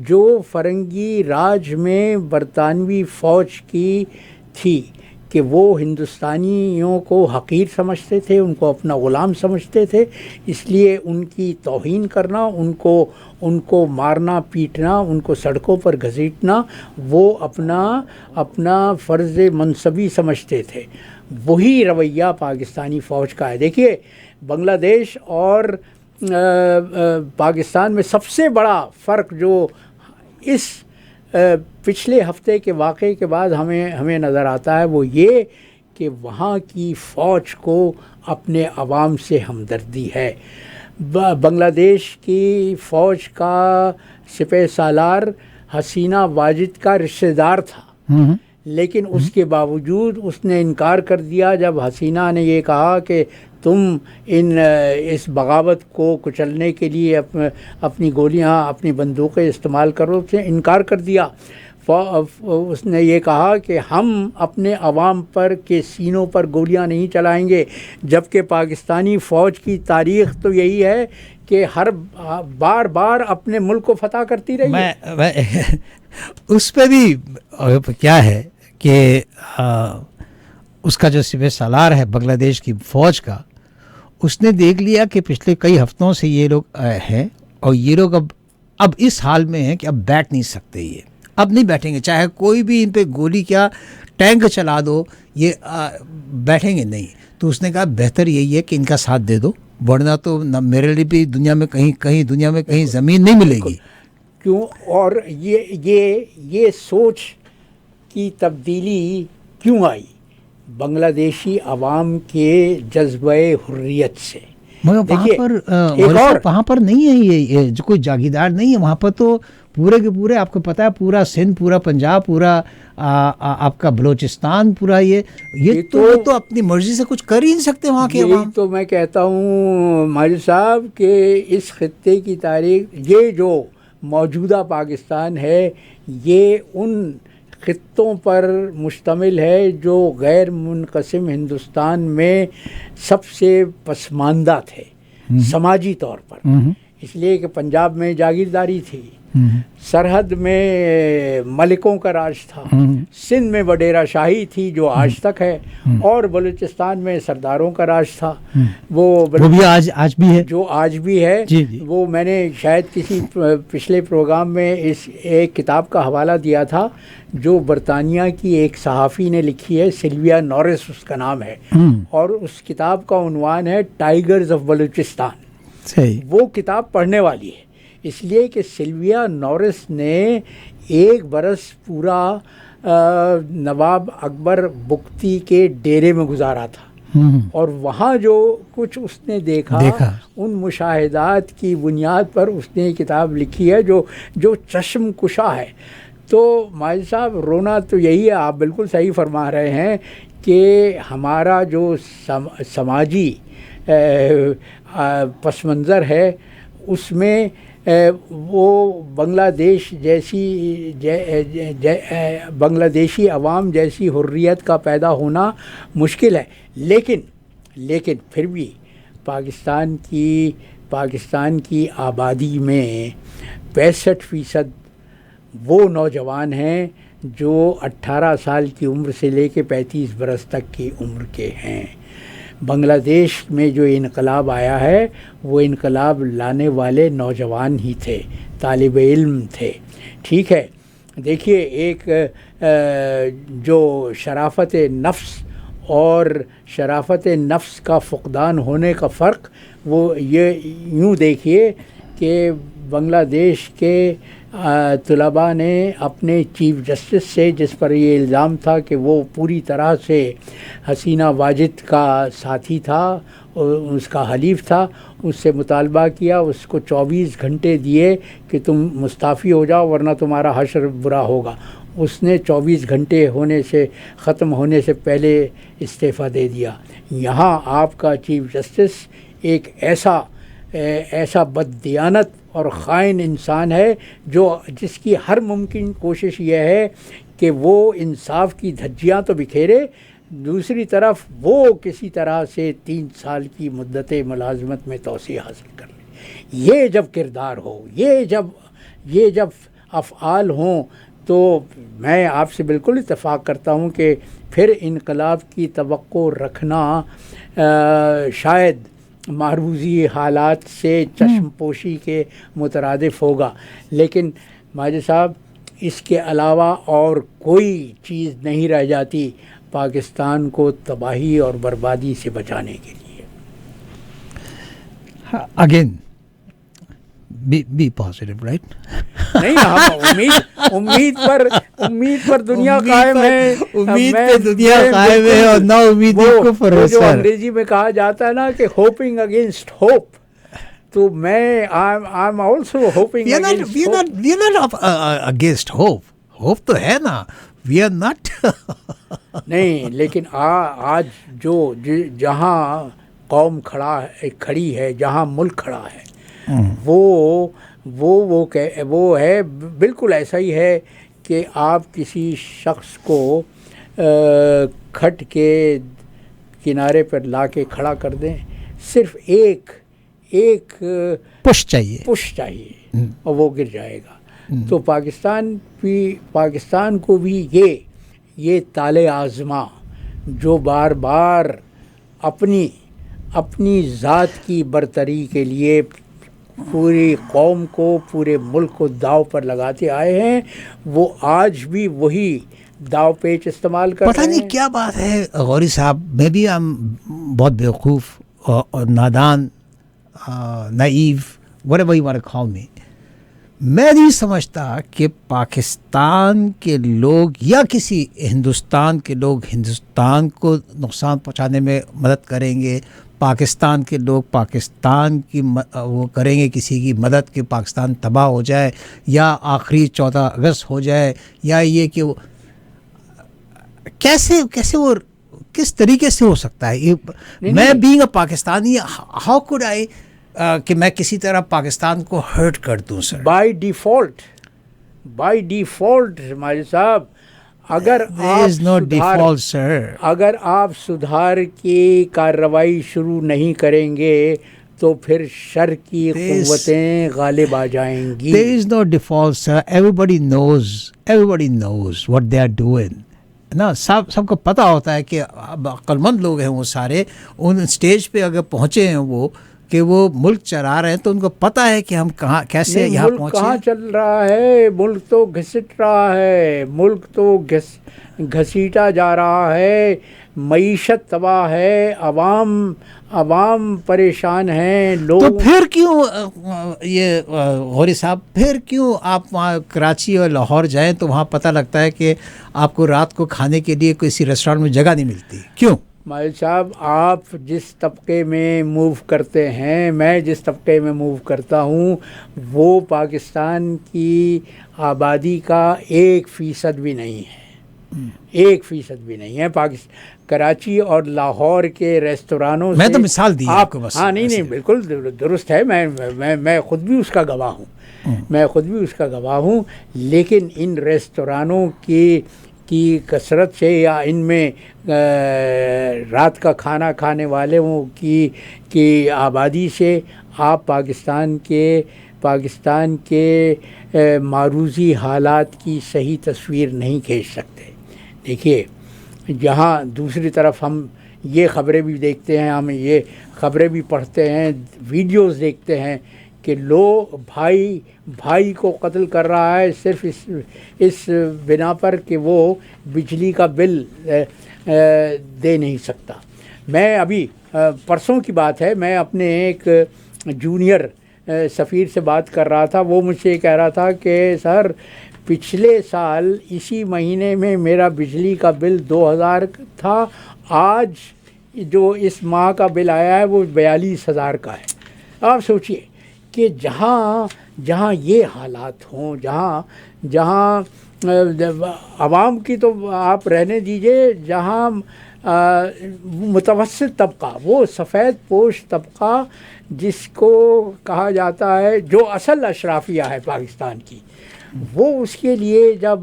جو فرنگی راج میں برطانوی فوج کی تھی، کہ وہ ہندوستانیوں کو حقیر سمجھتے تھے، ان کو اپنا غلام سمجھتے تھے. اس لیے ان کی توہین کرنا، ان کو مارنا پیٹنا، ان کو سڑکوں پر گھسیٹنا وہ اپنا فرض منصبی سمجھتے تھے. وہی رویہ پاکستانی فوج کا ہے. دیکھیے بنگلہ دیش اور پاکستان میں سب سے بڑا فرق جو اس پچھلے ہفتے کے واقعے کے بعد ہمیں نظر آتا ہے وہ یہ کہ وہاں کی فوج کو اپنے عوام سے ہمدردی ہے. بنگلہ دیش کی فوج کا سپہ سالار حسینہ واجد کا رشتہ دار تھا، لیکن اس کے باوجود اس نے انکار کر دیا جب حسینہ نے یہ کہا کہ تم اس بغاوت کو کچلنے کے لیے اپنی گولیاں، اپنی بندوقیں استعمال کرو. اس نے انکار کر دیا. اس نے یہ کہا کہ ہم اپنے عوام پر کے سینوں پر گولیاں نہیں چلائیں گے، جبکہ پاکستانی فوج کی تاریخ تو یہی ہے کہ ہر بار اپنے ملک کو فتح کرتی رہی ہے. اس پہ بھی کیا ہے کہ اس کا جو سپہ سالار ہے بنگلہ دیش کی فوج کا، اس نے دیکھ لیا کہ پچھلے کئی ہفتوں سے یہ لوگ ہیں اور یہ لوگ اب اس حال میں ہیں کہ اب بیٹھ نہیں سکتے، یہ اب نہیں بیٹھیں گے، چاہے کوئی بھی ان پہ گولی کیا ٹینک چلا دو یہ بیٹھیں گے نہیں. تو اس نے کہا بہتر یہی ہے کہ ان کا ساتھ دے دو، ورنہ تو میرے لیے بھی دنیا میں کہیں زمین نہیں ملے گی. کیوں؟ اور یہ سوچ کی تبدیلی کیوں آئی؟ بنگلہ دیشی عوام کے جذبہ حریت سے. مگر وہاں دیکھیے پر وہاں پر نہیں ہے یہ جو کوئی جاگیردار نہیں ہے وہاں پر، تو پورے کے پورے آپ کو پتہ ہے پورا سندھ، پورا پنجاب، پورا آپ کا بلوچستان، پورا یہ تو اپنی مرضی سے کچھ کر ہی نہیں سکتے وہاں کے عوام. تو میں کہتا ہوں ماجد صاحب کہ اس خطے کی تاریخ، یہ جو موجودہ پاکستان ہے یہ ان خطوں پر مشتمل ہے جو غیر منقسم ہندوستان میں سب سے پسماندہ تھے سماجی طور پر، اس لیے کہ پنجاب میں جاگیرداری تھی، سرحد میں ملکوں کا راج تھا، سندھ میں وڈیرہ شاہی تھی جو آج تک ہے، اور بلوچستان میں سرداروں کا راج تھا، وہ بھی آج بھی ہے، جو آج بھی ہے. وہ میں نے شاید کسی پچھلے پروگرام میں اس ایک کتاب کا حوالہ دیا تھا جو برطانیہ کی ایک صحافی نے لکھی ہے، سلویا نورس اس کا نام ہے، اور اس کتاب کا عنوان ہے ٹائیگرز آف بلوچستان. وہ کتاب پڑھنے والی ہے، اس لیے کہ سلویا نورس نے ایک برس پورا نواب اکبر بگٹی کے ڈیرے میں گزارا تھا، اور وہاں جو کچھ اس نے دیکھا ان مشاہدات کی بنیاد پر اس نے کتاب لکھی ہے جو چشم کشا ہے. تو ماجد صاحب رونا تو یہی ہے، آپ بالکل صحیح فرما رہے ہیں کہ ہمارا جو سماجی پس منظر ہے اس میں وہ بنگلہ دیشی عوام جیسی حریت کا پیدا ہونا مشکل ہے، لیکن پھر بھی پاکستان کی آبادی میں 65% وہ نوجوان ہیں جو 18 سال کی عمر سے لے کے 35 برس تک کی عمر کے ہیں. بنگلہ دیش میں جو انقلاب آیا ہے وہ انقلاب لانے والے نوجوان ہی تھے، طالب علم تھے. ٹھیک ہے، دیکھیے ایک جو شرافت نفس اور شرافت نفس کا فقدان ہونے کا فرق، وہ یہ یوں دیکھیے کہ بنگلہ دیش کے طلباء نے اپنے چیف جسٹس سے، جس پر یہ الزام تھا کہ وہ پوری طرح سے حسینہ واجد کا ساتھی تھا، اس کا حلیف تھا، اس سے مطالبہ کیا، اس کو 24 گھنٹے دیے کہ تم مستعفی ہو جاؤ ورنہ تمہارا حشر برا ہوگا. اس نے 24 گھنٹے ختم ہونے سے پہلے استعفیٰ دے دیا. یہاں آپ کا چیف جسٹس ایک ایسا بددیانت اور خائن انسان ہے جس کی ہر ممکن کوشش یہ ہے کہ وہ انصاف کی دھجیاں تو بکھیرے، دوسری طرف وہ کسی طرح سے 3 سال کی مدت ملازمت میں توسیع حاصل کر لے. یہ جب کردار ہو، یہ جب افعال ہوں، تو میں آپ سے بالکل اتفاق کرتا ہوں کہ پھر انقلاب کی توقع رکھنا شاید معروضی حالات سے چشم پوشی کے مترادف ہوگا. لیکن ماجد صاحب اس کے علاوہ اور کوئی چیز نہیں رہ جاتی پاکستان کو تباہی اور بربادی سے بچانے کے لیے. Again be positive, right? نہیں، ہم امید پر دنیا قائم ہے، امید پہ دنیا قائم ہے اور نا امیدی کفر ہے. جو انگریزی میں کہا جاتا ہے نا کہ ہوپنگ اگینسٹ ہوپ، تو میں I am also hoping against hope. Hope تو ہے نا، وی آر ناٹ. نہیں، لیکن آج جہاں قوم کھڑی ہے، جہاں ملک کھڑا ہے، وہ ہے بالکل ایسا ہی ہے کہ آپ کسی شخص کو کھٹ کے کنارے پر لا کے کھڑا کر دیں، صرف ایک پش چاہیے اور وہ گر جائے گا. تو پاکستان کو بھی یہ تالے آزما جو بار بار اپنی ذات کی برتری کے لیے پوری قوم کو، پورے ملک کو داؤ پر لگاتے آئے ہیں، وہ آج بھی وہی داؤ پیچ استعمال کر رہے ہیں. پتہ نہیں کیا بات ہے غوری صاحب، میں بھی بہت بیوقوف اور نادان، naive, whatever you want to call me. میں نہیں سمجھتا کہ پاکستان کے لوگ یا کسی ہندوستان کے لوگ ہندوستان کو نقصان پہنچانے میں مدد کریں گے، پاکستان کے لوگ پاکستان کی وہ کریں گے کسی کی مدد کہ پاکستان تباہ ہو جائے یا آخری 14 اگست ہو جائے، یا یہ کہ وہ کیسے وہ کس طریقے سے ہو سکتا ہے؟ یہ میں being a Pakistani how could I کہ میں کسی طرح پاکستان کو ہرٹ کر دوں سر؟ بائی ڈیفالٹ ماجد صاحب، اگر آپ سدھار کی کارروائی شروع نہیں کریں گے تو پھر شر کی قوتیں غالب آ جائیں گی. There is no default sir. Everybody knows what they are doing. نا سب کو پتہ ہوتا ہے کہ عقل مند لوگ ہیں وہ سارے، ان سٹیج پہ اگر پہنچے ہیں وہ کہ وہ ملک چلا رہے ہیں تو ان کو پتہ ہے کہ ہم کہاں کیسے یہاں پہنچے. کہاں چل رہا ہے ملک؟ تو گھسٹ رہا ہے ملک، تو گھسیٹا جا رہا ہے، معیشت تباہ ہے، عوام پریشان ہیں لوگ. تو پھر کیوں یہ غوری صاحب، پھر کیوں آپ وہاں کراچی اور لاہور جائیں تو وہاں پتہ لگتا ہے کہ آپ کو رات کو کھانے کے لیے کسی ریسٹورینٹ میں جگہ نہیں ملتی؟ کیوں؟ ماجد صاحب، آپ جس طبقے میں موو کرتے ہیں، میں جس طبقے میں موو کرتا ہوں، وہ پاکستان کی آبادی کا 1% بھی نہیں ہے. 1% بھی نہیں ہے. کراچی اور لاہور کے ریستورانوں سے میں تو مثال دی آپ کو بس. ہاں نہیں بالکل درست ہے. میں خود بھی اس کا گواہ ہوں. لیکن ان ریستورانوں کی کثرت سے یا ان میں رات کا کھانا کھانے والوں کی آبادی سے آپ پاکستان کے معروضی حالات کی صحیح تصویر نہیں کھینچ سکتے. دیکھیے، جہاں دوسری طرف ہم یہ خبریں بھی دیکھتے ہیں، ہم یہ خبریں بھی پڑھتے ہیں، ویڈیوز دیکھتے ہیں کہ بھائی کو قتل کر رہا ہے صرف اس بنا پر کہ وہ بجلی کا بل دے نہیں سکتا. میں ابھی پرسوں کی بات ہے، میں اپنے ایک جونیئر سفیر سے بات کر رہا تھا. وہ مجھ سے کہہ رہا تھا کہ سر، پچھلے سال اسی مہینے میں میرا بجلی کا بل 2000 تھا، آج جو اس ماہ کا بل آیا ہے وہ 42,000 کا ہے. آپ سوچئے کہ جہاں یہ حالات ہوں، جہاں عوام کی تو آپ رہنے دیجئے، جہاں متوسط طبقہ، وہ سفید پوش طبقہ جس کو کہا جاتا ہے، جو اصل اشرافیہ ہے پاکستان کی، وہ اس کے لیے جب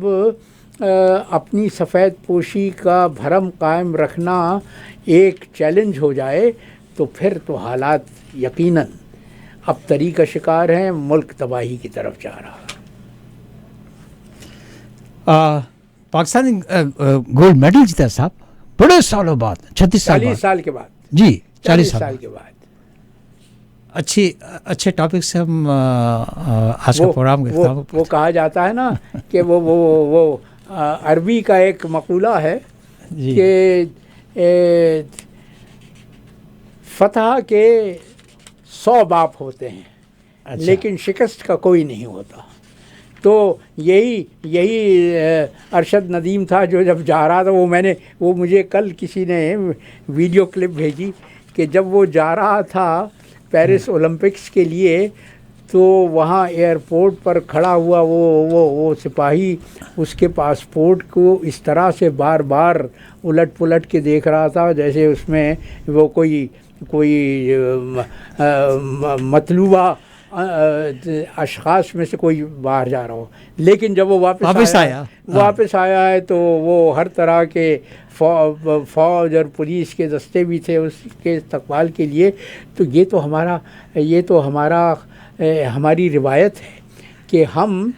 اپنی سفید پوشی کا بھرم قائم رکھنا ایک چیلنج ہو جائے تو پھر تو حالات یقیناً اب تری کا شکار ہیں، ملک تباہی کی طرف جا رہا ہے. پاکستان گولڈ میڈل جیتا صاحب بڑے سالوں بعد، 36 سال کے بعد. جی 40 سال کے بعد. اچھے ٹاپک سے ہم آج کا پروگرام وہ کہا جاتا ہے نا کہ وہ عربی کا ایک مقولہ ہے کہ فتح کے 100 باپ ہوتے ہیں لیکن شکست کا کوئی نہیں ہوتا. تو یہی ارشد ندیم تھا جو جب جا رہا تھا، وہ مجھے کل کسی نے ویڈیو کلپ بھیجی کہ جب وہ جا رہا تھا پیرس اولمپکس کے لیے، تو وہاں ایئرپورٹ پر کھڑا ہوا وہ سپاہی اس کے پاسپورٹ کو اس طرح سے بار بار الٹ پلٹ کے دیکھ رہا تھا جیسے اس میں وہ کوئی مطلوبہ اشخاص میں سے کوئی باہر جا رہا ہو. لیکن جب وہ واپس آیا ہے تو وہ ہر طرح کے فوج اور پولیس کے دستے بھی تھے اس کے استقبال کے لیے. تو یہ تو ہماری روایت ہے کہ ہم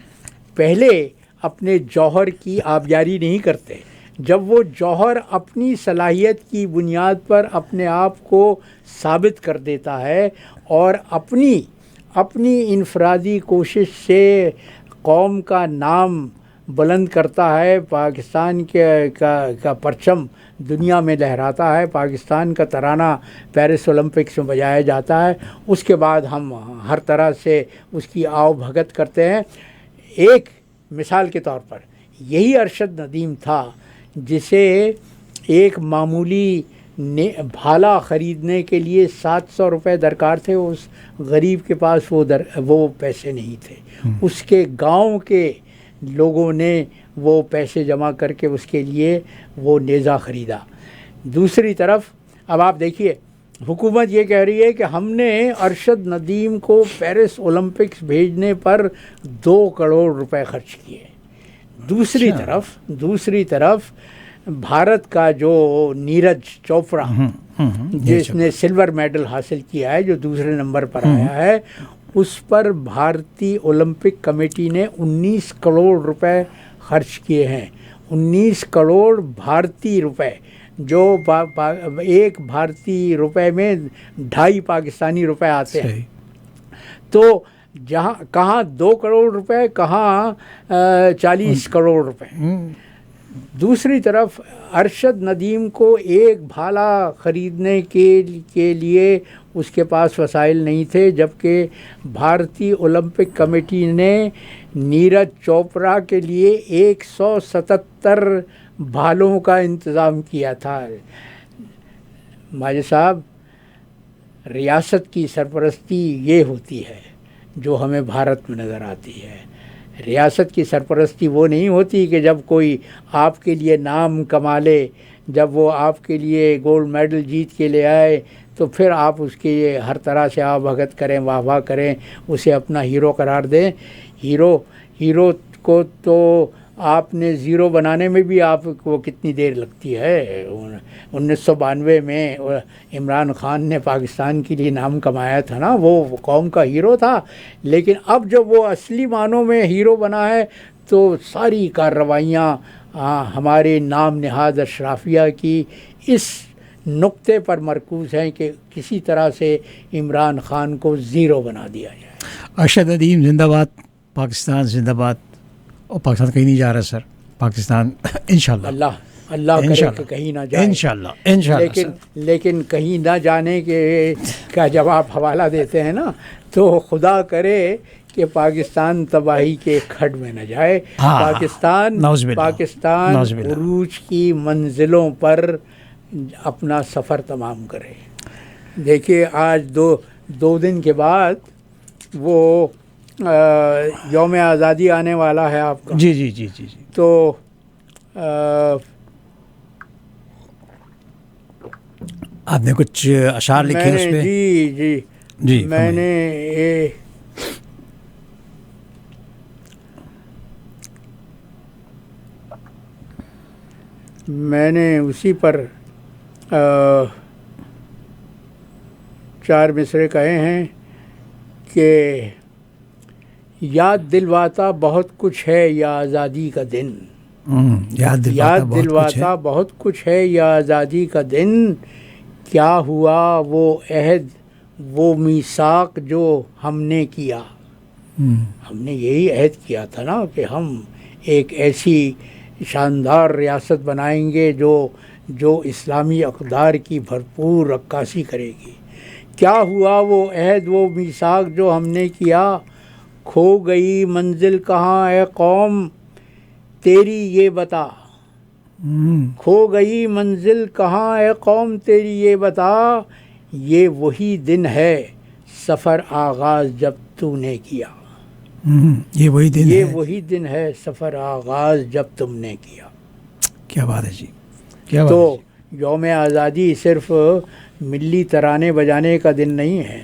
پہلے اپنے جوہر کی آبیاری نہیں کرتے. جب وہ جوہر اپنی صلاحیت کی بنیاد پر اپنے آپ کو ثابت کر دیتا ہے اور اپنی انفرادی کوشش سے قوم کا نام بلند کرتا ہے، پاکستان کا پرچم دنیا میں لہراتا ہے، پاکستان کا ترانہ پیرس اولمپکس میں بجایا جاتا ہے، اس کے بعد ہم ہر طرح سے اس کی آؤ بھگت کرتے ہیں. ایک مثال کے طور پر یہی ارشد ندیم تھا جسے ایک معمولی بھالا خریدنے کے لیے 700 روپے درکار تھے، اس غریب کے پاس وہ پیسے نہیں تھے، اس کے گاؤں کے لوگوں نے وہ پیسے جمع کر کے اس کے لیے وہ نیزہ خریدا۔ دوسری طرف اب آپ دیکھیے، حکومت یہ کہہ رہی ہے کہ ہم نے ارشد ندیم کو پیرس اولمپکس بھیجنے پر 2 کروڑ روپے خرچ کیے۔ دوسری طرف بھارت کا جو نیرج چوپڑا جس نے سلور میڈل حاصل کیا ہے، جو دوسرے نمبر پر آیا ہے، اس پر بھارتی اولمپک کمیٹی نے 19 کروڑ روپے خرچ کیے ہیں۔ 19 کروڑ بھارتی روپے، جو ایک بھارتی روپے میں 2.5 پاکستانی روپے آتے ہیں۔ تو جہاں کہاں 2 کروڑ روپے، کہاں 40 کروڑ روپے۔ دوسری طرف ارشد ندیم کو ایک بھالا خریدنے کے لیے اس کے پاس وسائل نہیں تھے، جبکہ بھارتی اولمپک کمیٹی نے نیرج چوپڑا کے لیے 177 بھالوں کا انتظام کیا تھا۔ ماجد صاحب، ریاست کی سرپرستی یہ ہوتی ہے جو ہمیں بھارت میں نظر آتی ہے۔ ریاست کی سرپرستی وہ نہیں ہوتی کہ جب کوئی آپ کے لیے نام کما لے، جب وہ آپ کے لیے گولڈ میڈل جیت کے لے آئے تو پھر آپ اس کے ہر طرح سے بھگت کریں، واہ واہ کریں، اسے اپنا ہیرو قرار دیں۔ ہیرو کو تو آپ نے زیرو بنانے میں بھی آپ کو کتنی دیر لگتی ہے۔ 1992 میں عمران خان نے پاکستان کے لیے نام کمایا تھا نا، وہ قوم کا ہیرو تھا، لیکن اب جب وہ اصلی معنوں میں ہیرو بنا ہے تو ساری کارروائیاں ہمارے نام نہاد اشرافیہ کی اس نقطے پر مرکوز ہیں کہ کسی طرح سے عمران خان کو زیرو بنا دیا جائے۔ ارشد ندیم زندہ باد، پاکستان زندہ باد۔ اور پاکستان کہیں نہیں جا رہا سر، پاکستان انشاءاللہ اللہ کرے کہ کہیں نہ جائے انشاءاللہ لیکن کہیں نہ جانے کے کا جب آپ حوالہ دیتے ہیں نا، تو خدا کرے کہ پاکستان تباہی کے کھڈ میں نہ جائے۔ پاکستان عروج کی منزلوں پر اپنا سفر تمام کرے۔ دیکھیے آج دو دن کے بعد وہ یوم آزادی آنے والا ہے آپ کا۔ جی تو آپ نے کچھ اشعار لکھے اس پہ؟ جی میں نے اسی پر 4 مصرے کہے ہیں کہ یاد دلواتا بہت کچھ ہے یا آزادی کا دن، یاد دلواتا بہت کچھ ہے یا آزادی کا دن، کیا ہوا وہ عہد وہ میثاق جو ہم نے کیا۔ ہم نے یہی عہد کیا تھا نا کہ ہم ایک ایسی شاندار ریاست بنائیں گے جو اسلامی اقدار کی بھرپور عکاسی کرے گی۔ کیا ہوا وہ عہد وہ میثاق جو ہم نے کیا، کھو گئی منزل کہاں اے قوم تیری یہ بتا، کھو گئی منزل کہاں اے قوم تیری یہ بتا، یہ وہی دن ہے سفر آغاز جب تو نے کیا، یہ وہی دن ہے سفر آغاز جب تم نے کیا۔ کیا بات ہے جی، کیا بات تو ہے۔ یوم آزادی صرف ملی ترانے بجانے کا دن نہیں ہے۔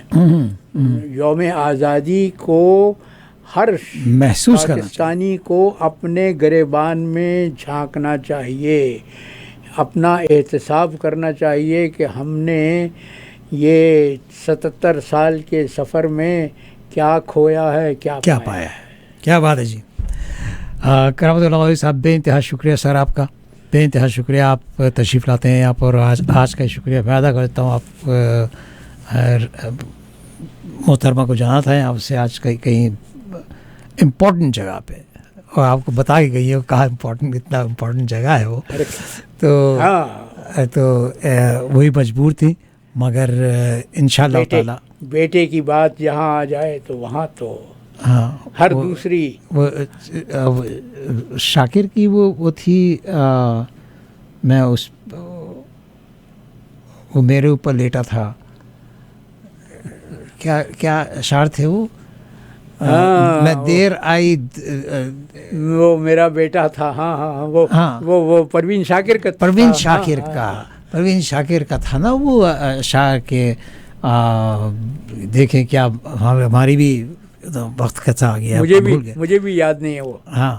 یوم آزادی کو ہر محسوس پاکستانی کو اپنے گریبان میں جھانکنا چاہیے، اپنا احتساب کرنا چاہیے کہ ہم نے یہ 77 سال کے سفر میں کیا کھویا ہے، کیا پایا ہے۔ کیا بات ہے جی۔ کرامت اللہ علیہ صاحب، بے انتہا شکریہ سر آپ کا، بے انتہا شکریہ، آپ تشریف لاتے ہیں آپ، اور آج کا شکریہ میں ادا کرتا ہوں۔ آپ محترمہ کو جانا تھا آپ سے آج کہیں امپورٹنٹ جگہ پہ، اور آپ کو بتا کے گئی ہے کہاں اتنا امپورٹنٹ جگہ ہے وہ، تو وہی مجبور تھی، مگر انشاءاللہ تعالی بیٹے کی بات جہاں آ جائے تو وہاں تو ہر دوسری وہ شاکر کی وہ تھی، میں وہ میرے اوپر لیٹا تھا. کیا کیا اشعار تھے وہ؟ میں دیر آئی وہ میرا بیٹا تھا. ہاں ہاں وہ پروین شاکر کا. پروین شاکر کا تھا نا وہ اشعار کے. دیکھیں کیا ہماری بھی وقت قطع آ گیا. مجھے بھی یاد نہیں ہے وہ. ہاں